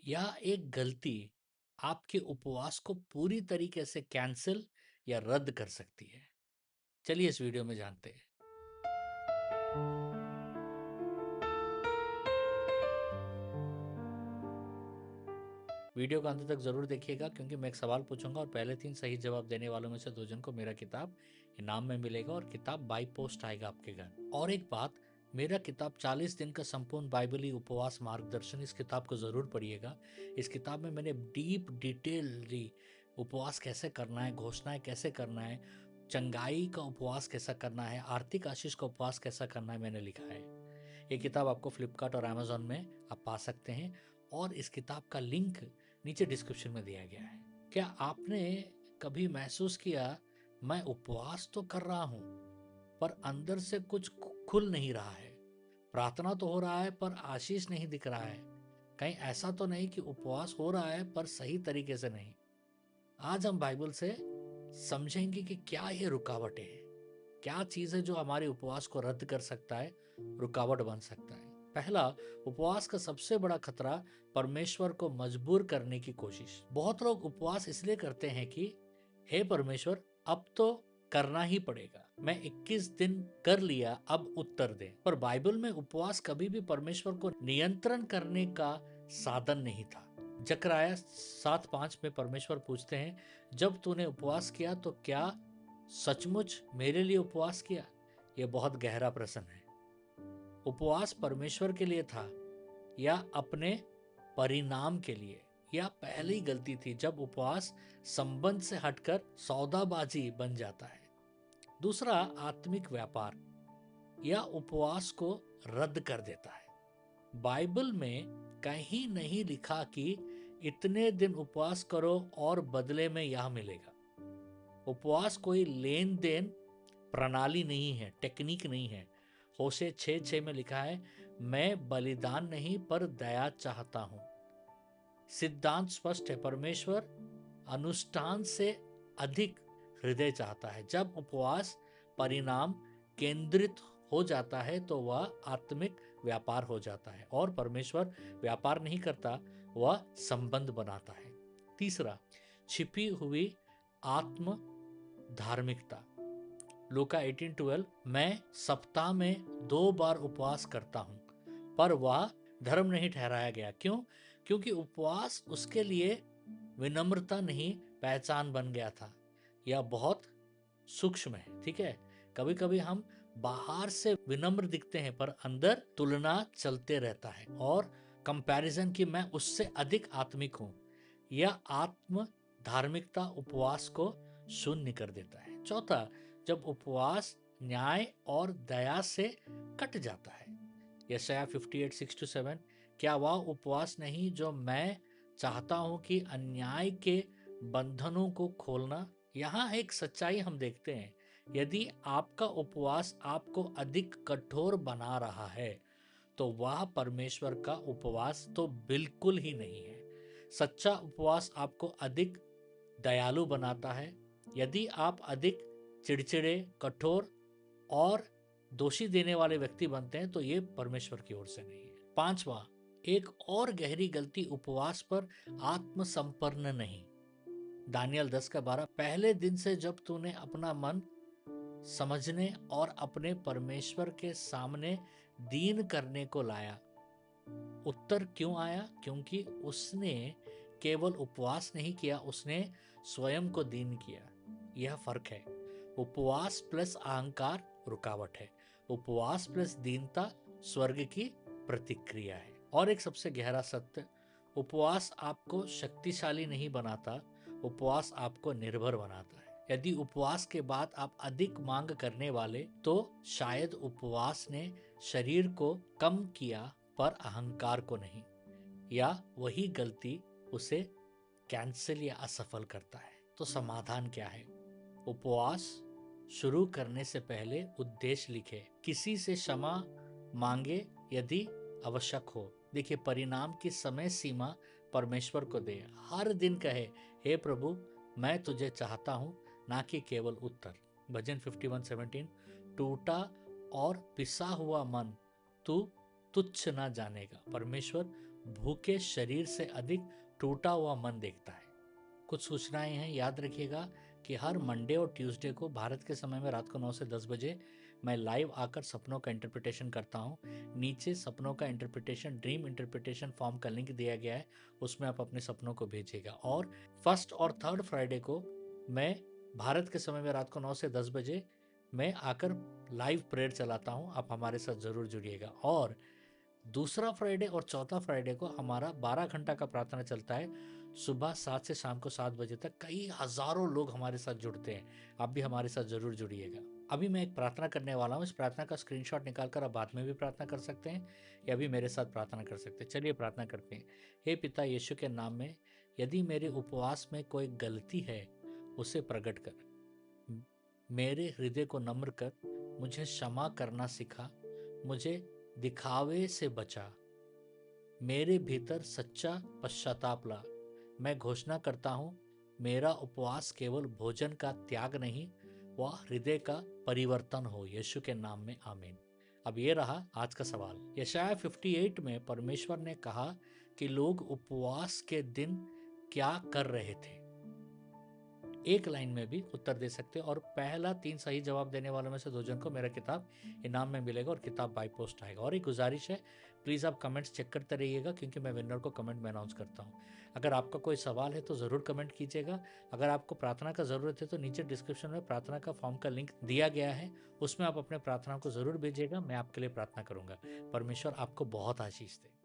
या एक गलती आपके उपवास को पूरी तरीके से कैंसिल या रद्द कर सकती है? चलिए इस वीडियो में जानते हैं। वीडियो का अंत तक जरूर देखिएगा क्योंकि मैं एक सवाल पूछूंगा और पहले 3 सही जवाब देने वालों में से 2 जन को मेरा किताब इनाम में मिलेगा और किताब बाई पोस्ट आएगा आपके घर। और एक बात, मेरा किताब 40 दिन का संपूर्ण बाइबली उपवास मार्गदर्शन, इस किताब को जरूर पढ़िएगा। इस किताब में मैंने डीप डिटेलली उपवास कैसे करना है, घोषणाएं कैसे करना है, चंगाई का उपवास कैसा करना है, आर्थिक आशीष का उपवास कैसा करना है, मैंने लिखा है। ये किताब आपको फ्लिपकार्ट और अमेजोन में आप पा सकते हैं और इस किताब का लिंक नीचे डिस्क्रिप्शन में दिया गया है। क्या आपने कभी महसूस किया, मैं उपवास तो कर रहा हूं पर अंदर से कुछ खुल नहीं रहा है, प्रार्थना तो हो रहा है पर आशीष नहीं दिख रहा है, कहीं ऐसा तो नहीं कि उपवास हो रहा है पर सही तरीके से नहीं? आज हम बाइबल से समझेंगे कि क्या ये रुकावटें हैं, क्या चीज है जो हमारे उपवास को रद्द कर सकता है, रुकावट बन सकता है। पहला, उपवास का सबसे बड़ा खतरा परमेश्वर को मजबूर करने की कोशिश। बहुत लोग उपवास इसलिए करते हैं कि हे परमेश्वर, अब तो करना ही पड़ेगा, मैं 21 दिन कर लिया, अब उत्तर दे। पर बाइबल में उपवास कभी भी परमेश्वर को नियंत्रण करने का साधन नहीं था। जकराया 7:5 में परमेश्वर पूछते हैं, जब तूने उपवास किया तो क्या सचमुच मेरे लिए उपवास किया? यह बहुत गहरा प्रश्न है। उपवास परमेश्वर के लिए था या अपने परिणाम के लिए? यह पहली गलती थी जब उपवास संबंध से हटकर सौदाबाजी बन जाता है। दूसरा, आत्मिक व्यापार या उपवास को रद्द कर देता है। बाइबल में कहीं नहीं लिखा कि इतने दिन उपवास करो और बदले में यह मिलेगा। उपवास कोई लेन देन प्रणाली नहीं है, टेक्निक नहीं है। होशे 6:6 में लिखा है, मैं बलिदान नहीं पर दया चाहता हूं। सिद्धांत स्पष्ट है, परमेश्वर अनुष्ठान से अधिक हृदय चाहता है। जब उपवास परिणाम केंद्रित हो जाता है तो वह आत्मिक व्यापार हो जाता है और परमेश्वर व्यापार नहीं करता, वह संबंध बनाता है। तीसरा, छिपी हुई आत्म धार्मिकता। लूका 18:12, मैं सप्ताह में 2 बार उपवास करता हूं, पर वह धर्म नहीं ठहराया गया। क्यों? क्योंकि उपवास उसके लिए विनम्रता नहीं, पहचान बन गया था। यह बहुत सूक्ष्म है, ठीक है? कभी कभी हम बाहर से विनम्र दिखते हैं पर अंदर तुलना चलते रहता है और कंपैरिजन कि मैं उससे अधिक आत्मिक हूं। यह आत्म धार्मिकता उपवास को शून्य कर देता है। चौथा, जब उपवास न्याय और दया से कट जाता है। यशाया 58:6-7, क्या वह उपवास नहीं जो मैं चाहता हूं कि अन्याय के बंधनों को खोलना? यहाँ एक सच्चाई हम देखते हैं, यदि आपका उपवास आपको अधिक कठोर बना रहा है तो वह परमेश्वर का उपवास तो बिल्कुल ही नहीं है। सच्चा उपवास आपको अधिक दयालु बनाता है। यदि आप अधिक चिड़चिड़े, कठोर और दोषी देने वाले व्यक्ति बनते हैं तो ये परमेश्वर की ओर से नहीं है। पांचवा, एक और गहरी गलती, उपवास पर आत्मसंपन्न नहीं। दानियल 10:12, पहले दिन से जब तूने अपना मन समझने और अपने परमेश्वर के सामने दीन करने को लाया। उत्तर क्यों आया? क्योंकि उसने केवल उपवास नहीं किया, उसने स्वयं को दीन किया। यह फर्क है। उपवास प्लस अहंकार रुकावट है, उपवास प्लस दीनता स्वर्ग की प्रतिक्रिया है। और एक सबसे गहरा सत्य, उपवास आपको शक्तिशाली नहीं बनाता, उपवास आपको निर्भर बनाता है। यदि उपवास के बाद आप अधिक मांग करने वाले, तो शायद उपवास ने शरीर को कम किया पर अहंकार को नहीं, या वही गलती उसे कैंसिल या असफल करता है। तो समाधान क्या है? उपवास शुरू करने से पहले उद्देश्य लिखे, किसी से क्षमा मांगे यदि आवश्यक हो। देखिए, परिणाम की समय सीमा परमेश्वर को दे। हर दिन कहे, हे प्रभु, मैं तुझे चाहता हूं, ना कि केवल उत्तर। भजन 51:17, टूटा और पिसा हुआ मन तू तुच्छ ना जानेगा। परमेश्वर भूखे शरीर से अधिक टूटा हुआ मन देखता है। कुछ सूचनाएं हैं, याद रखिएगा कि हर मंडे और ट्यूसडे को भारत के समय में रात को 9 से 10 बजे मैं लाइव आकर सपनों का इंटरप्रिटेशन करता हूँ। नीचे सपनों का इंटरप्रिटेशन, ड्रीम इंटरप्रिटेशन फॉर्म का लिंक दिया गया है, उसमें आप अपने सपनों को भेजिएगा। और फर्स्ट और थर्ड फ्राइडे को मैं भारत के समय में रात को 9 से 10 बजे मैं आकर लाइव प्रेयर चलाता हूँ, आप हमारे साथ ज़रूर जुड़िएगा। और दूसरा फ्राइडे और चौथा फ्राइडे को हमारा 12 घंटा का प्रार्थना चलता है, सुबह 7 से शाम को 7 बजे तक। कई हजारों लोग हमारे साथ जुड़ते हैं, आप भी हमारे साथ जरूर जुड़िएगा। अभी मैं एक प्रार्थना करने वाला हूँ, इस प्रार्थना का स्क्रीनशॉट निकालकर आप बाद में भी प्रार्थना कर सकते हैं या अभी मेरे साथ प्रार्थना कर सकते हैं। चलिए प्रार्थना करते हैं। हे पिता यीशु के नाम में, यदि मेरे उपवास में कोई गलती है उसे प्रकट कर, मेरे हृदय को नम्र कर, मुझे क्षमा करना सिखा, मुझे दिखावे से बचा, मेरे भीतर सच्चा पश्चाताप ला। मैं घोषणा करता हूँ, मेरा उपवास केवल भोजन का त्याग नहीं, वह हृदय का परिवर्तन हो। यीशु के नाम में आमीन। अब ये रहा आज का सवाल। यशाया 58 में परमेश्वर ने कहा कि लोग उपवास के दिन क्या कर रहे थे। एक लाइन में भी उत्तर दे सकते हैं और पहला 3 सही जवाब देने वालों में से 2 जन को मेरा किताब इनाम में मिलेगा और किताब बाय पोस्ट आएगा। और एक गुजारिश है, प्लीज़ आप कमेंट्स चेक करते रहिएगा क्योंकि मैं विनर को कमेंट में अनाउंस करता हूँ। अगर आपका कोई सवाल है तो ज़रूर कमेंट कीजिएगा। अगर आपको प्रार्थना का ज़रूरत है तो नीचे डिस्क्रिप्शन में प्रार्थना का फॉर्म का लिंक दिया गया है, उसमें आप अपने प्रार्थना को ज़रूर भेजिएगा, मैं आपके लिए प्रार्थना करूँगा। परमेश्वर आपको बहुत आशीष दे।